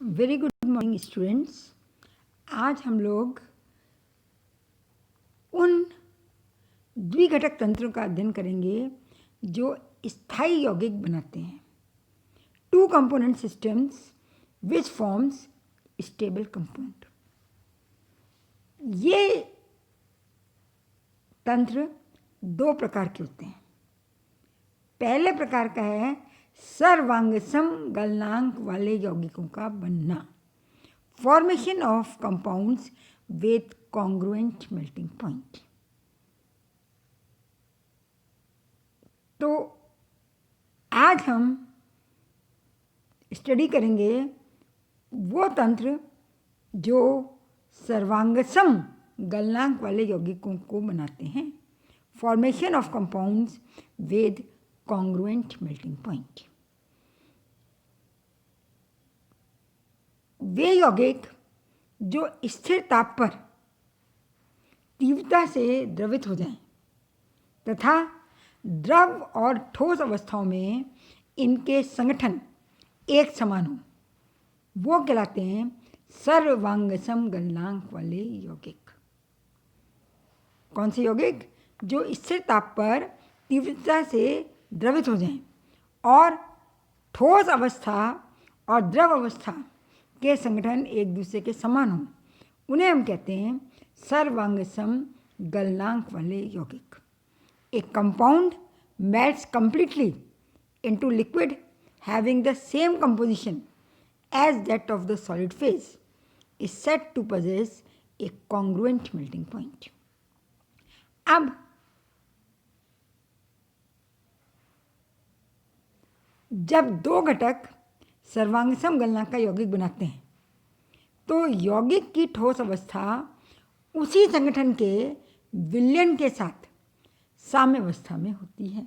Very good morning students. आज हम लोग उन द्विघटक तंत्रों का अध्ययन करेंगे जो स्थायी यौगिक बनाते हैं। Two component systems which forms stable compound. ये तंत्र दो प्रकार के होते हैं। पहले प्रकार का है सर्वांगसम गलनांक वाले यौगिकों का बनना, formation of compounds with congruent melting point. तो आज हम स्टडी करेंगे वो तंत्र जो सर्वांगसम गलनांक वाले यौगिकों को बनाते हैं, formation of compounds with congruent melting point. वे यौगिक जो स्थिर ताप पर तीव्रता से द्रवित हो जाएं तथा द्रव और ठोस अवस्थाओं में इनके संगठन एक समान हो, वो कहलाते हैं सर्वांगसम गलनांक वाले यौगिक। कौन से यौगिक? जो स्थिर ताप पर तीव्रता से द्रवित हो जाएं और ठोस अवस्था और द्रव अवस्था के संगठन एक दूसरे के समान हों, उन्हें हम कहते हैं सर्वांगसम गलनांक वाले यौगिक। A compound melts completely into liquid having the same composition as that of the solid phase is said to possess a congruent melting point. अब जब दो घटक सर्वांगसम गलनांक का यौगिक बनाते हैं तो यौगिक की ठोस अवस्था उसी संगठन के विलयन के साथ साम्य अवस्था में होती है।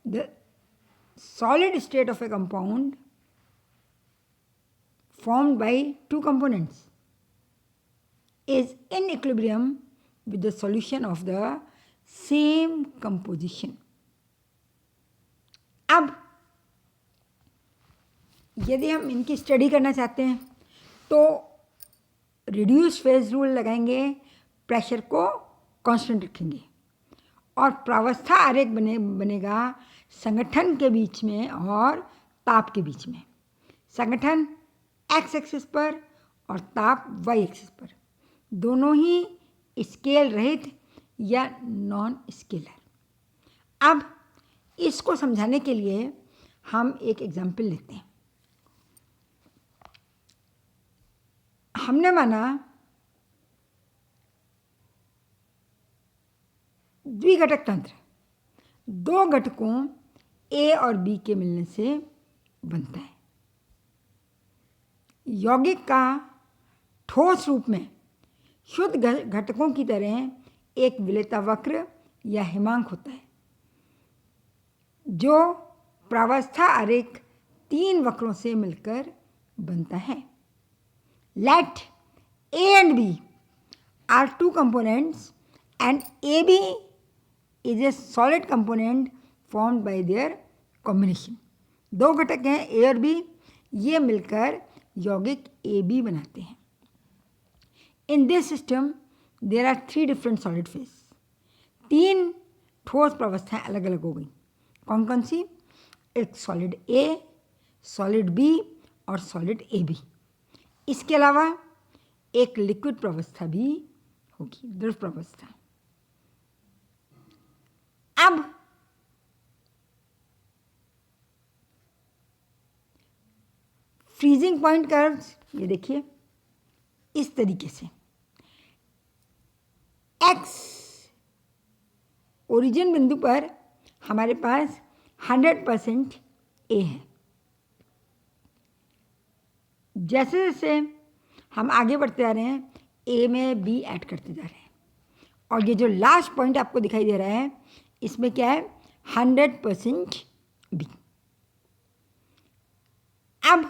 The solid state of a compound formed by two components is in equilibrium with the solution of the same composition. अब यदि हम इनकी स्टडी करना चाहते हैं तो रिड्यूस फेज रूल लगाएंगे, प्रेशर को कांस्टेंट रखेंगे और प्रावस्था आरेख बनेगा संगठन के बीच में और ताप के बीच में। संगठन एक्स एक्सिस पर और ताप वाई एक्सिस पर, दोनों ही स्केल रहित या नॉन स्केलर। अब इसको समझाने के लिए हम एक एग्जाम्पल लेते हैं। हमने माना द्विघटक तंत्र दो घटकों ए और बी के मिलने से बनता है। यौगिक का ठोस रूप में शुद्ध घटकों की तरह एक विलेयता वक्र या हिमांक होता है जो प्रावस्था आरेख तीन वक्रों से मिलकर बनता है। Let A and B are two components and AB is a solid component formed by their combination. दो घटक हैं A और B, ये मिलकर यौगिक AB बनाते हैं। In this system there are three different solid phase. तीन ठोस प्रावस्थाएं अलग अलग हो गई। कौन कौन सी? एक सॉलिड A, सॉलिड B और सॉलिड AB। इसके अलावा एक लिक्विड प्रावस्था भी होगी, द्रव प्रावस्था। अब फ्रीजिंग पॉइंट कर्व्स ये देखिए इस तरीके से। एक्स ओरिजिन बिंदु पर हमारे पास 100% ए है। जैसे जैसे हम आगे बढ़ते जा रहे हैं ए में बी ऐड करते जा रहे हैं और ये जो लास्ट पॉइंट आपको दिखाई दे रहा है इसमें क्या है? 100% बी। अब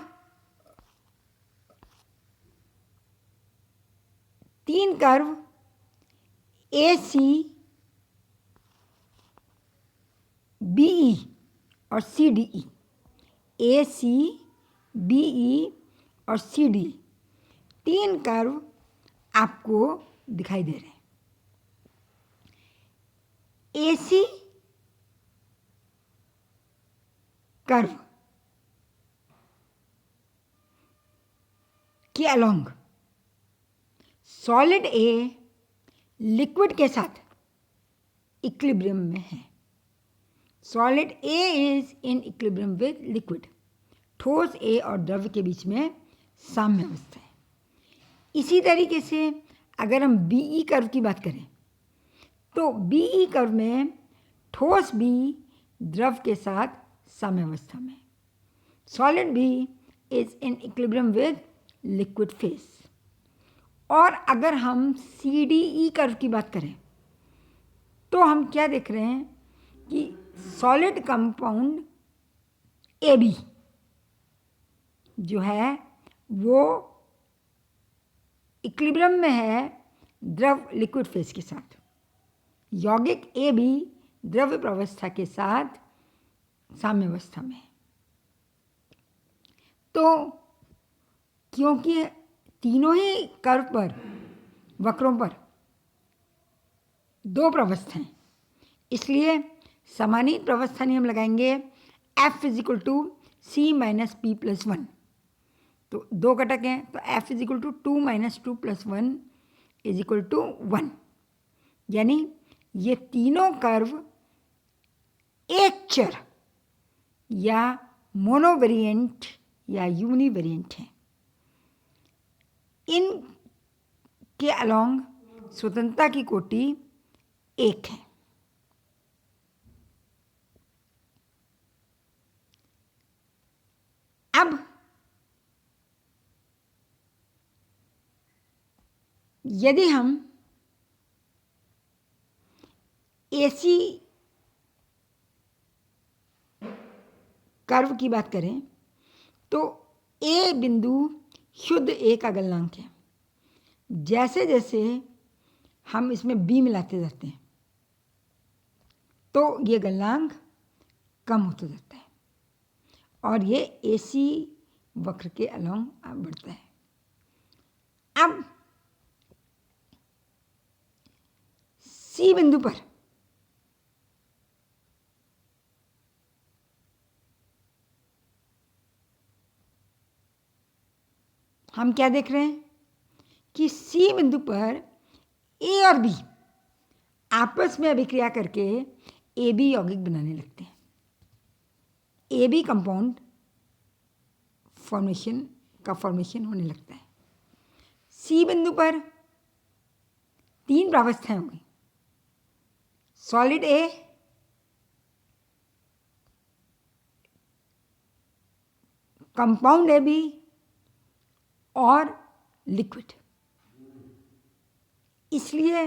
तीन कर्व ए सी बी ई और C D E, AC, BE और CD 3 कर्व आपको दिखाई दे रहे हैं। AC कर्व के अलोंग सॉलिड A लिक्विड के साथ इक्विलिब्रियम में है। Solid A is in equilibrium with liquid. ठोस A और द्रव के बीच में साम्य अवस्था है। इसी तरीके से अगर हम BE कर्व की बात करें तो BE कर्व में ठोस B द्रव के साथ साम्य अवस्था में। Solid B is in equilibrium with liquid phase. और अगर हम CDE कर्व की बात करें तो हम क्या देख रहे हैं कि सॉलिड कंपाउंड AB जो है वो इक्विलिब्रियम में है द्रव लिक्विड फेस के साथ। यौगिक AB द्रव्य प्रावस्था के साथ साम्य अवस्था में है। तो क्योंकि तीनों ही कर्व पर, वक्रों पर 2 प्रावस्थाएं, इसलिए समानीत प्रावस्था नियम लगाएंगे F is equal to C minus P plus 1। तो 2 घटक हैं तो F is equal to 2 minus 2 plus 1 is equal to 1। यानी ये तीनों कर्व एक चर या मोनोवेरिएंट या यूनिवेरिएंट हैं। इन के अलोंग स्वतंत्रता की कोटि 1 है। अब यदि हम AC कर्व की बात करें तो A बिंदु शुद्ध A का गलनांक है। जैसे जैसे हम इसमें B मिलाते जाते हैं तो ये गलनांक कम होता जाता है और ये AC वक्र के अलोंग बढ़ता है। अब C बिंदु पर हम क्या देख रहे हैं कि C बिंदु पर A और B आपस में अभिक्रिया करके AB यौगिक बनाने लगते हैं। AB कंपाउंड फॉर्मेशन होने लगता है। C बिंदु पर 3 प्रावस्थाएं होंगी। सॉलिड A, कंपाउंड AB और लिक्विड। इसलिए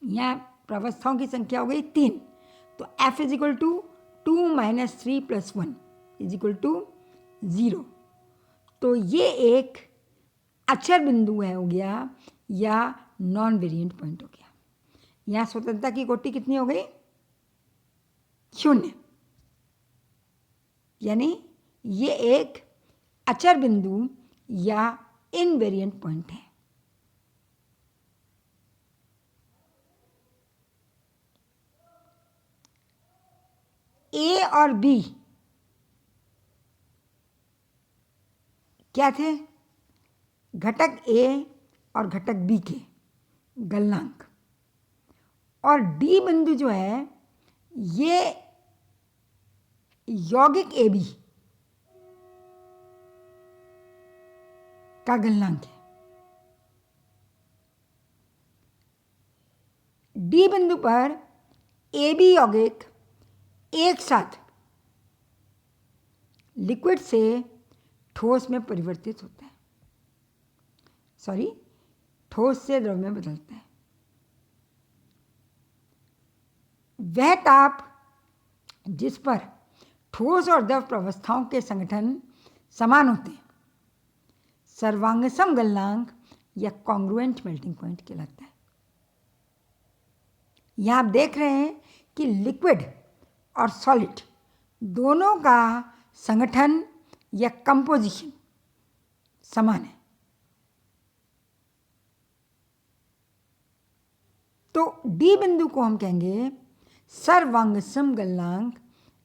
यहाँ प्रावस्थाओं की संख्या हो गई 3। तो F is equal to 2 minus 3 plus 1 is equal to 0। तो ये एक अचर बिंदु है हो गया या नॉन वेरिएंट पॉइंट हो गया। यहाँ स्वतंत्रता की कोटि कितनी हो गई? 0। यानी ये एक अचर बिंदु या इनवेरिएंट पॉइंट है। A और B क्या थे? घटक A और घटक B के गलनांक। और D बिंदु जो है ये यौगिक AB का गलनांक है। D बिंदु पर AB यौगिक एक साथ लिक्विड से ठोस में परिवर्तित होता है, ठोस से द्रव में बदलता है। वह ताप जिस पर ठोस और द्रव प्रावस्थाओं के संगठन समान होते हैं सर्वांगसम गलनांक या कॉन्ग्रुएंट मेल्टिंग पॉइंट कहलाता है। यहां आप देख रहे हैं कि लिक्विड और सॉलिड दोनों का संगठन या कंपोजिशन समान है। तो डी बिंदु को हम कहेंगे सर्वांगसम गलनांक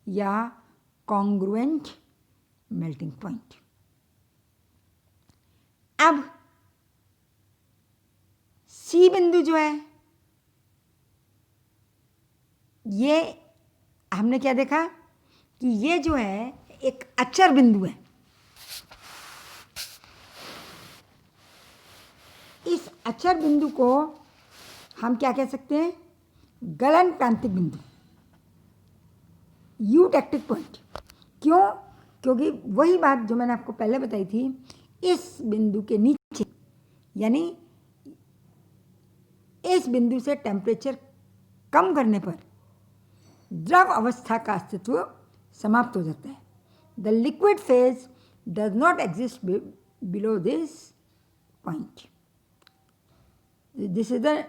या कॉन्ग्रुएंट मेल्टिंग पॉइंट। अब सी बिंदु जो है, ये हमने क्या देखा कि ये जो है एक अचर बिंदु है। इस अचर बिंदु को हम क्या कह सकते हैं? गलन क्रांतिक बिंदु, यूटेक्टिक पॉइंट। क्यों? क्योंकि वही बात जो मैंने आपको पहले बताई थी, इस बिंदु के नीचे यानी इस बिंदु से टेम्परेचर कम करने पर द्रव अवस्था का अस्तित्व समाप्त हो जाता है। The liquid phase does not exist below this point. This is the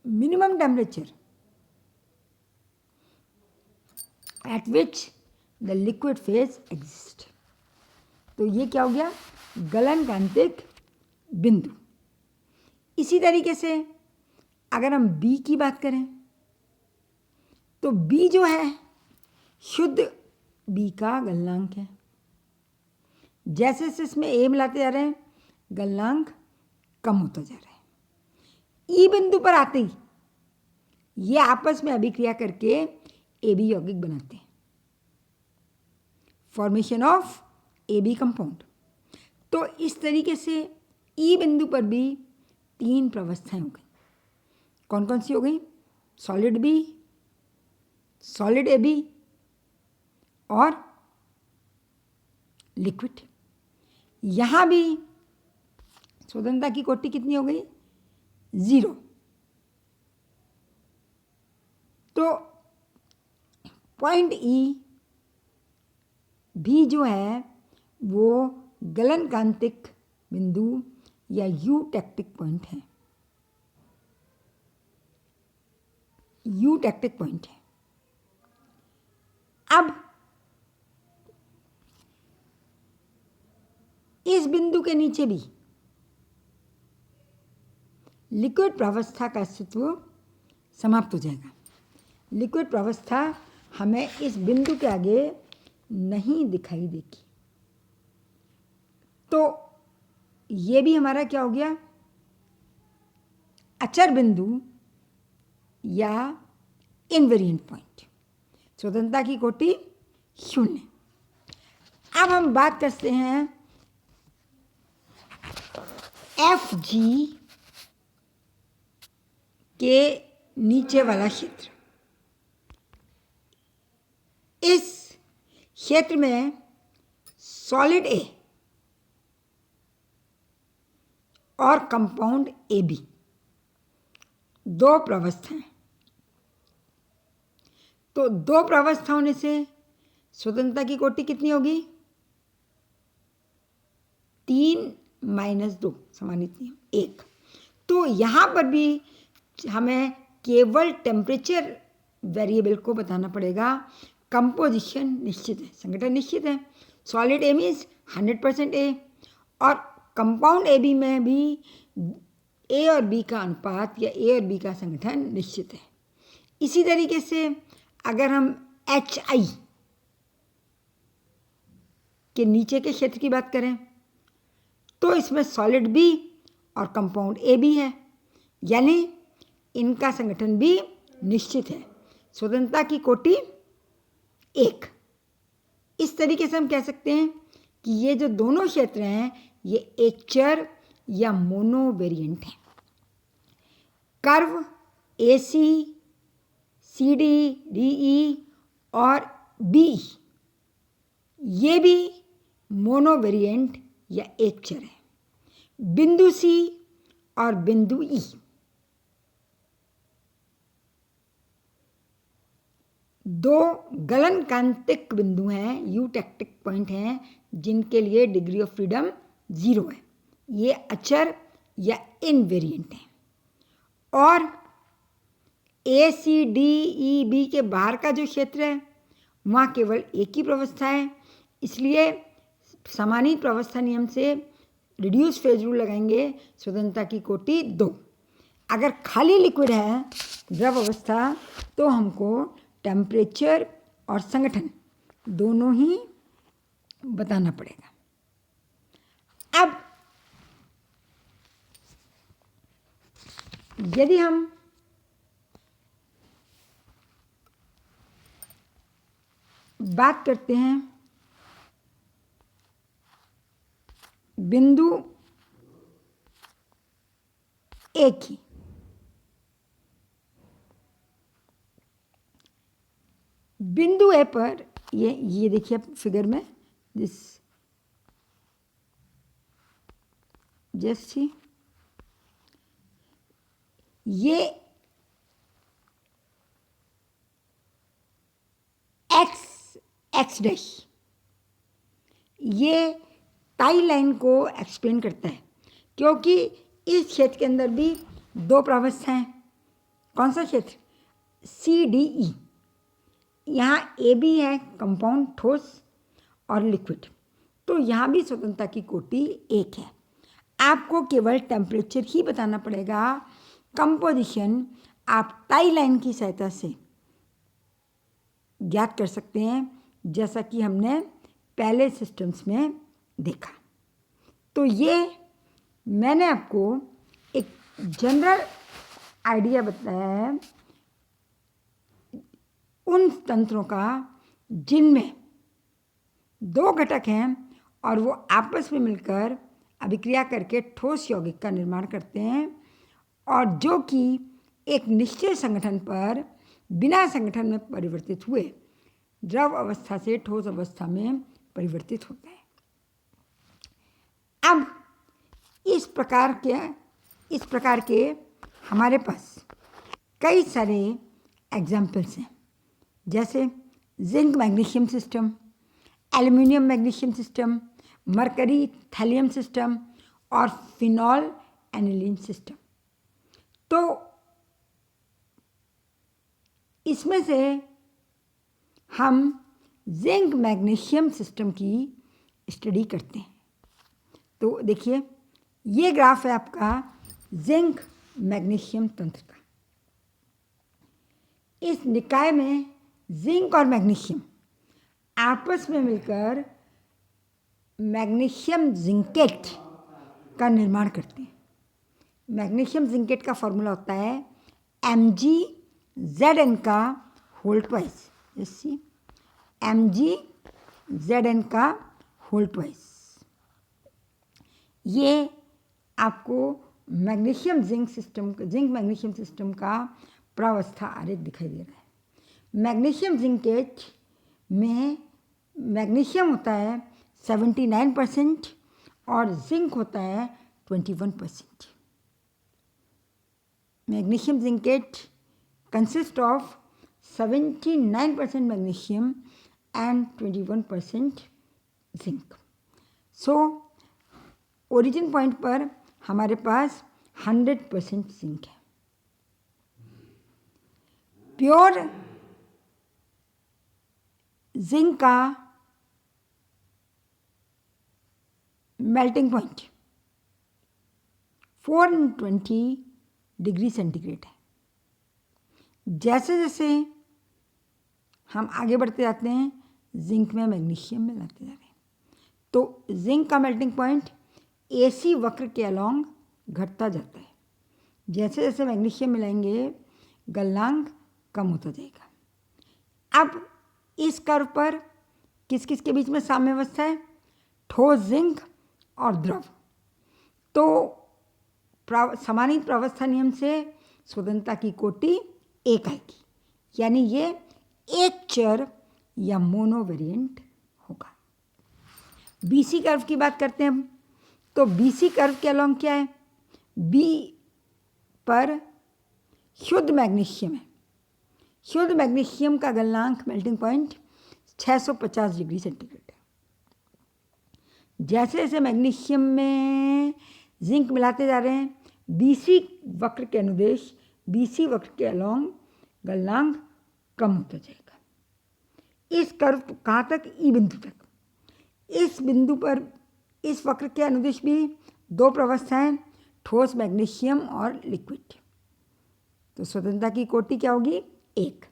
minimum temperature at which the liquid phase exist. तो ये क्या हो गया? गलन क्रांतिक बिंदु। इसी तरीके से अगर हम बी की बात करें तो बी जो है शुद्ध बी का गलनांक है। जैसे जैसे इसमें ए मिलाते जा रहे हैं गलनांक कम होता जा रहा है। ई बिंदु पर आते ही ये आपस में अभिक्रिया करके ए बी यौगिक बनाते हैं, formation of A B compound. तो इस तरीके से ई बिंदु पर भी 3 प्रावस्थाएं हो गई। कौन कौन सी हो गई? Solid B, solid A B और लिक्विड। यहाँ भी स्वतंत्रता की कोटि कितनी हो गई? 0। तो पॉइंट ई भी जो है वो गलन क्रांतिक बिंदु या यूटेक्टिक पॉइंट है, यूटेक्टिक पॉइंट है। अब इस बिंदु के नीचे भी लिक्विड प्रावस्था का अस्तित्व समाप्त हो जाएगा। लिक्विड प्रावस्था हमें इस बिंदु के आगे नहीं दिखाई देगी। तो ये भी हमारा क्या हो गया? अचर बिंदु या इनवेरिएंट पॉइंट। स्वतंत्रता की कोटि 0। अब हम बात करते हैं एफ जी के नीचे वाला क्षेत्र। इस क्षेत्र में सॉलिड ए और कंपाउंड ए बी 2 प्रावस्थाएं। तो 2 प्रावस्था होने से स्वतंत्रता की कोटि कितनी होगी? 3 - 2 समानित नियम 1। तो यहाँ पर भी हमें केवल टेम्परेचर वेरिएबल को बताना पड़ेगा। कंपोजिशन निश्चित है, संगठन निश्चित है। सॉलिड ए मीन्स 100% ए, और कंपाउंड ए बी में भी ए और बी का अनुपात या ए और बी का संगठन निश्चित है। इसी तरीके से अगर हम एच आई के नीचे के क्षेत्र की बात करें तो इसमें सॉलिड बी और कंपाउंड ए बी है, यानी इनका संगठन भी निश्चित है। स्वतंत्रता की कोटि 1। इस तरीके से हम कह सकते हैं कि ये जो दोनों क्षेत्र हैं ये एक चर या मोनोवेरिएंट हैं। कर्व ए सी, सी डी, डी ई और बी ये भी मोनोवेरिएंट या एक चर है। बिंदु सी और बिंदु ई दो गलन क्रांतिक बिंदु हैं, यूटेक्टिक पॉइंट हैं, जिनके लिए डिग्री ऑफ फ्रीडम 0 है। ये अचर या इनवेरिएंट हैं। और ए सी डी ई बी के बाहर का जो क्षेत्र है वहाँ केवल एक ही प्रावस्था है, इसलिए समानीत प्रावस्था नियम से रिड्यूस फेज रूल लगाएंगे, स्वतंत्रता की कोटि 2। अगर खाली लिक्विड है द्रव अवस्था तो हमको टेम्परेचर और संगठन दोनों ही बताना पड़ेगा। अब यदि हम बात करते हैं बिंदु ए की, बिंदु ए पर ये देखिए फिगर में, दिस जस्ट सी, ये एक्स डैश ये टाई लाइन को एक्सप्लेन करता है, क्योंकि इस क्षेत्र के अंदर भी दो प्रावस्था हैं। कौन सा क्षेत्र? CDE। यहाँ ए भी है, कंपाउंड, ठोस और लिक्विड, तो यहाँ भी स्वतंत्रता की कोटि 1 है। आपको केवल टेम्परेचर ही बताना पड़ेगा। कंपोजिशन आप टाई लाइन की सहायता से ज्ञात कर सकते हैं, जैसा कि हमने पहले सिस्टम्स में देखा। तो ये मैंने आपको एक जनरल आइडिया बताया है उन तंत्रों का जिनमें दो घटक हैं और वो आपस में मिलकर अभिक्रिया करके ठोस यौगिक का निर्माण करते हैं, और जो कि एक निश्चित संगठन पर बिना संगठन में परिवर्तित हुए द्रव अवस्था से ठोस अवस्था में परिवर्तित होता है। अब इस प्रकार के हमारे पास कई सारे एग्जाम्पल्स हैं, जैसे zinc magnesium system, aluminium magnesium system, mercury thallium system और फिनॉल एनिलीन सिस्टम। तो इसमें से हम जिंक मैग्नीशियम सिस्टम की स्टडी करते हैं। तो देखिए, ये ग्राफ है आपका जिंक मैग्नीशियम तंत्र का। इस निकाय में जिंक और मैग्नीशियम आपस में मिलकर मैग्नीशियम जिंकेट का निर्माण करते हैं। मैग्नीशियम जिंकेट का फॉर्मूला होता है MgZn का होल ट्वाइस, जैसे MgZn का होल ट्वाइस। ये आपको मैग्नीशियम जिंक मैग्नीशियम सिस्टम का प्रावस्था आरेख दिखाई दे रहा है। मैग्नीशियम जिंकेट में मैग्नीशियम होता है 79% और जिंक होता है 21%। Magnesium zincate consist of 79% magnesium and 21% zinc. So origin point पर हमारे पास 100% जिंक है। प्योर जिंक का मेल्टिंग पॉइंट 420 डिग्री सेंटीग्रेड है। जैसे जैसे हम आगे बढ़ते जाते हैं, जिंक में मैग्नीशियम मिलाते जा रहे हैं, तो जिंक का मेल्टिंग पॉइंट AC वक्र के अलोंग घटता जाता है। जैसे जैसे मैग्नीशियम मिलाएंगे, गलनांक कम होता जाएगा। अब इस कर्व पर किस किस के बीच में साम्यावस्था है? ठोस जिंक और द्रव। तो समानीत प्रावस्था नियम से स्वतंत्रता की कोटि 1 आएगी, यानी ये एक चर या मोनोवेरिएंट होगा। BC कर्व की बात करते हैं हम, तो BC कर्व के अलोंग क्या है? B पर शुद्ध मैग्नीशियम है। शुद्ध मैग्नीशियम का गलनांक मेल्टिंग पॉइंट 650 डिग्री सेंटीग्रेड है। जैसे जैसे मैग्नीशियम में जिंक मिलाते जा रहे हैं, BC वक्र के अनुदेश BC वक्र के अलोंग गलनांक कम होता जाएगा। इस कर्व कहाँ तक, ई बिंदु तक। इस बिंदु पर इस वक्र के अनुदिश भी दो प्रवस्थाएं, ठोस, मैग्नीशियम और लिक्विड। तो स्वतंत्रता की कोटि क्या होगी, एक।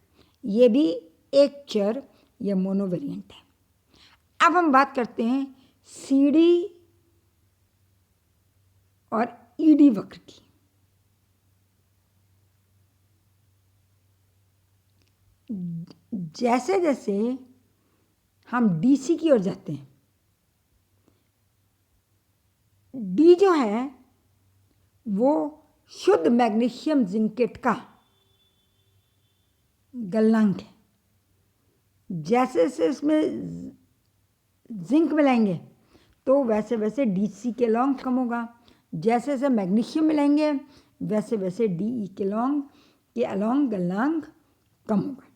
ये भी एक चर या मोनोवेरिएंट है। अब हम बात करते हैं सीडी और ईडी वक्र की। जैसे जैसे हम डीसी की ओर जाते हैं, डी जो है वो शुद्ध मैग्नीशियम जिंकेट का गलनांक है। जैसे जैसे इसमें जिंक मिलाएंगे तो वैसे वैसे डीसी के लॉन्ग कम होगा, जैसे जैसे मैग्नीशियम मिलाएंगे वैसे वैसे डीई के अलोंग गलनांक कम होगा।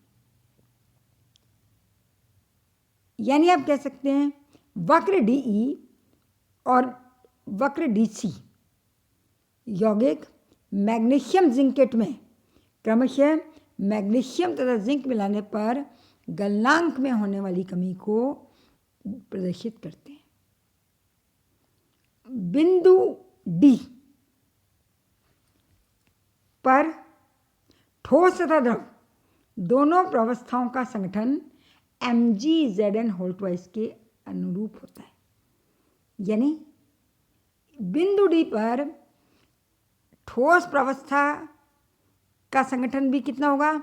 यानी आप कह सकते हैं वक्र डीई और वक्र डीसी यौगिक मैग्नीशियम जिंकेट में क्रमशः मैग्नीशियम तथा जिंक मिलाने पर गलनांक में होने वाली कमी को प्रदर्शित करते हैं। बिंदु डी पर ठोस तथा द्रव दोनों प्रावस्थाओं का संगठन mgZn² के अनुरूप होता है। यानी बिंदु डी पर ठोस प्रावस्था का संगठन भी कितना होगा,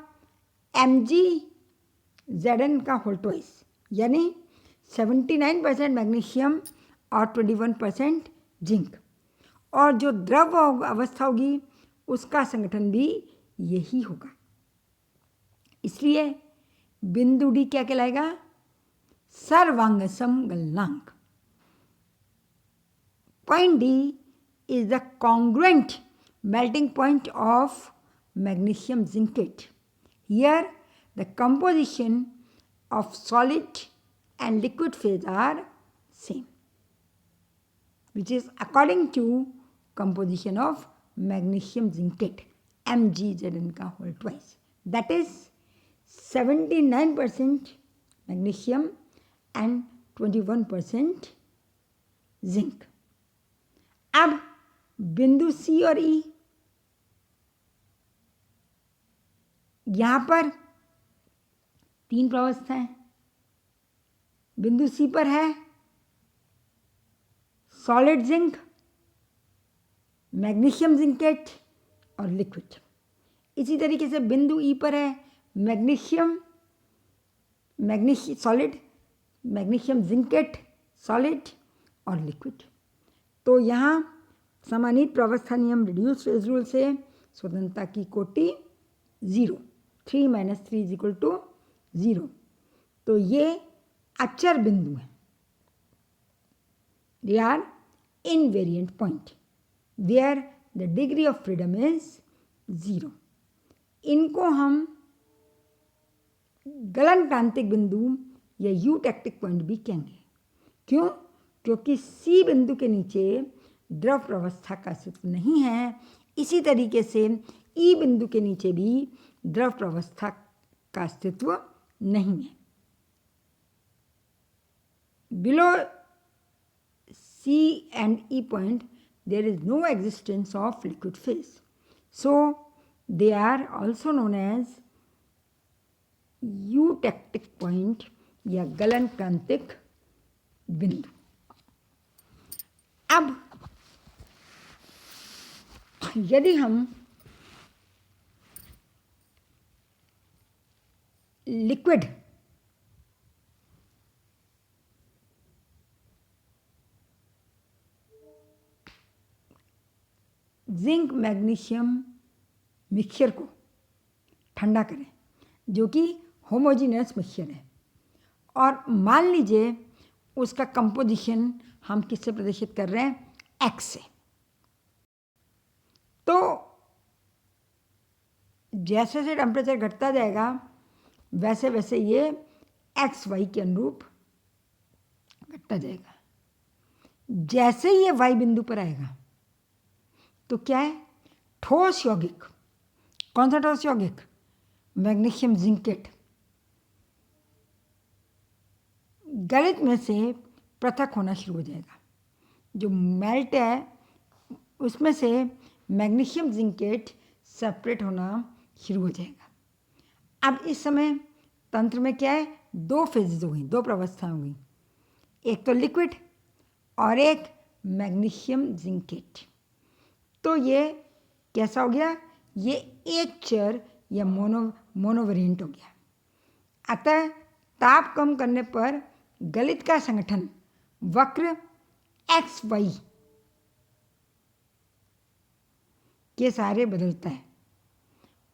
mgZn², यानी 79% मैग्नीशियम और 21% जिंक। और जो द्रव अवस्था होगी उसका संगठन भी यही होगा। इसलिए बिंदु डी क्या कहलाएगा, सर्वांगसम गलनांक। Point D is the congruent melting point of magnesium zincate. Here the composition of solid and liquid phase are same, which is according to composition of magnesium zincate mgZn², that is 79% magnesium and 21% zinc. अब बिंदु सी और ई, यहां पर तीन प्रावस्थाएं। बिंदु सी पर है solid zinc, magnesium zincate और लिक्विड। इसी तरीके से बिंदु ई पर है magnesium solid, magnesium zincate solid और लिक्विड। तो यहाँ समानीत प्रावस्था नियम रिड्यूस फेज रूल से स्वतंत्रता की कोटि 0, 3 - 3 = 0। तो ये अचर बिंदु हैं, they are invariant point where the degree of freedom is 0। इनको हम गलन क्रांतिक बिंदु या यूटेक्टिक पॉइंट भी कहेंगे। क्यों? क्योंकि सी बिंदु के नीचे द्रव प्रावस्था का अस्तित्व नहीं है। इसी तरीके से ई बिंदु के नीचे भी द्रव प्रावस्था का अस्तित्व नहीं है। Below C and E point there is no existence of liquid phase, so they are also known as eutectic point या गलन क्रांतिक बिंदु। अब यदि हम लिक्विड जिंक मैग्नीशियम मिक्सचर को ठंडा करें, जो कि होमोजीनियस मिक्सचर है, और मान लीजिए उसका कंपोजिशन हम किससे प्रदर्शित कर रहे हैं, एक्स से, तो जैसे जैसे टेम्परेचर घटता जाएगा वैसे वैसे ये एक्स वाई के अनुरूप घटता जाएगा। जैसे ही ये वाई बिंदु पर आएगा तो क्या है, ठोस यौगिक। कौन सा ठोस यौगिक? मैग्नीशियम जिंकेट गलित में से पृथक होना शुरू हो जाएगा। जो मेल्ट है उसमें से मैग्नीशियम जिंकेट सेपरेट होना शुरू हो जाएगा। अब इस समय तंत्र में क्या है, दो फेजेज हो गई, दो प्रवस्थाएं हो गई, एक तो लिक्विड और एक मैग्नीशियम जिंकेट। तो ये कैसा हो गया, ये एक चर या मोनोवेरिएंट हो गया। अतः ताप कम करने पर गलित का संगठन वक्र एक्स वाई के सहारे बदलता है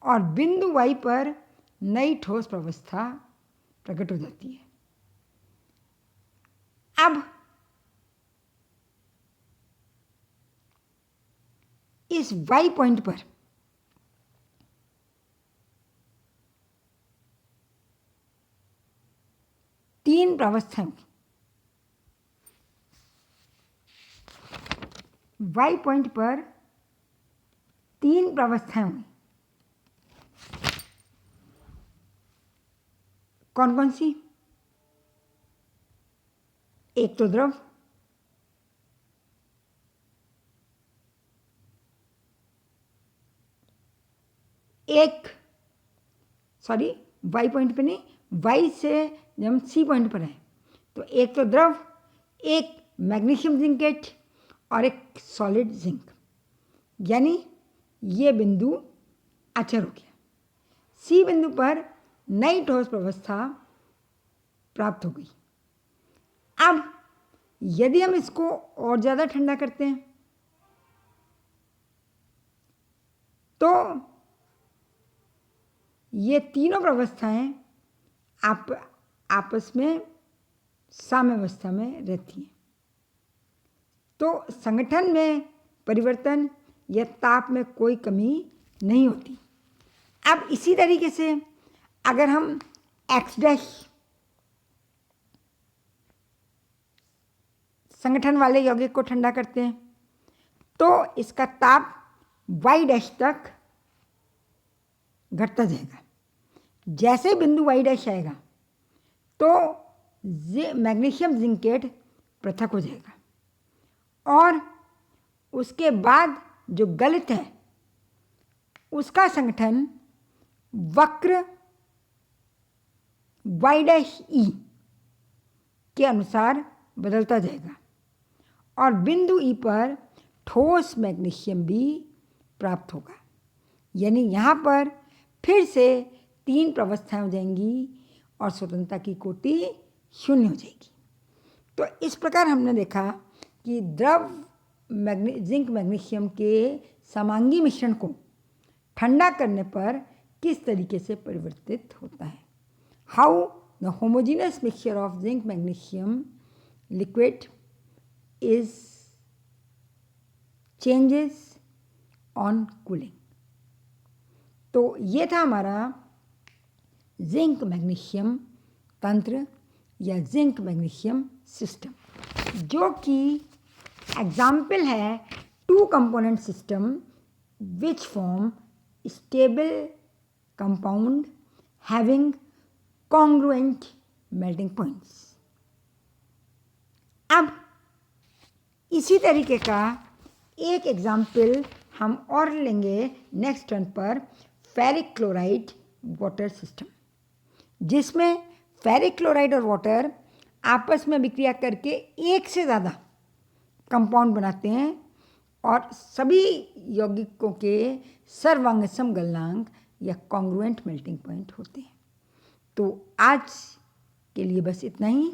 और बिंदु वाई पर नई ठोस प्रावस्था प्रकट हो जाती है। अब इस वाई पॉइंट पर तीन प्रावस्थाएं, वाई पॉइंट पर तीन प्रावस्थाएं हुई। कौन कौन सी, एक तो द्रव, एक सॉरी वाई पॉइंट पे नहीं, वाई से जब हम सी पॉइंट पर हैं तो एक तो द्रव, एक मैग्नीशियम जिंकेट और एक सॉलिड जिंक, यानी ये बिंदु अचर हो गया। सी बिंदु पर नई ठोस प्रावस्था प्राप्त हो गई। अब यदि हम इसको और ज़्यादा ठंडा करते हैं तो ये तीनों प्रावस्थाएं आपस में साम्यावस्था में रहती हैं। तो संगठन में परिवर्तन या ताप में कोई कमी नहीं होती। अब इसी तरीके से अगर हम एक्स डैश संगठन वाले यौगिक को ठंडा करते हैं तो इसका ताप वाई डैश तक घटता जाएगा। जैसे बिंदु वाई डैश आएगा तो मैग्नीशियम जिंकेट पृथक हो जाएगा और उसके बाद जो गलित है उसका संगठन वक्र वाई डैश ई के अनुसार बदलता जाएगा और बिंदु ई पर ठोस मैग्नीशियम भी प्राप्त होगा। यानी यहाँ पर फिर से तीन प्रावस्थाएं हो जाएंगी और स्वतंत्रता की कोटि शून्य हो जाएगी। तो इस प्रकार हमने देखा कि द्रव जिंक मैग्नीशियम के समांगी मिश्रण को ठंडा करने पर किस तरीके से परिवर्तित होता है। How the homogeneous mixture of zinc magnesium liquid is changes on cooling. तो ये था हमारा जिंक मैग्नीशियम तंत्र या जिंक मैग्नीशियम सिस्टम, जो कि एग्जाम्पल है two component system which form stable compound having congruent melting points. अब इसी तरीके का एक एग्जाम्पल हम और लेंगे नेक्स्ट टर्न पर, फेरिक क्लोराइड वाटर सिस्टम, जिसमें फेरिक क्लोराइड और वाटर आपस में विक्रिया करके एक से ज़्यादा कंपाउंड बनाते हैं और सभी यौगिकों के सर्वांगसम गलनांक या कॉन्ग्रुएंट मेल्टिंग पॉइंट होते हैं। तो आज के लिए बस इतना ही।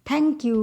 Thank you.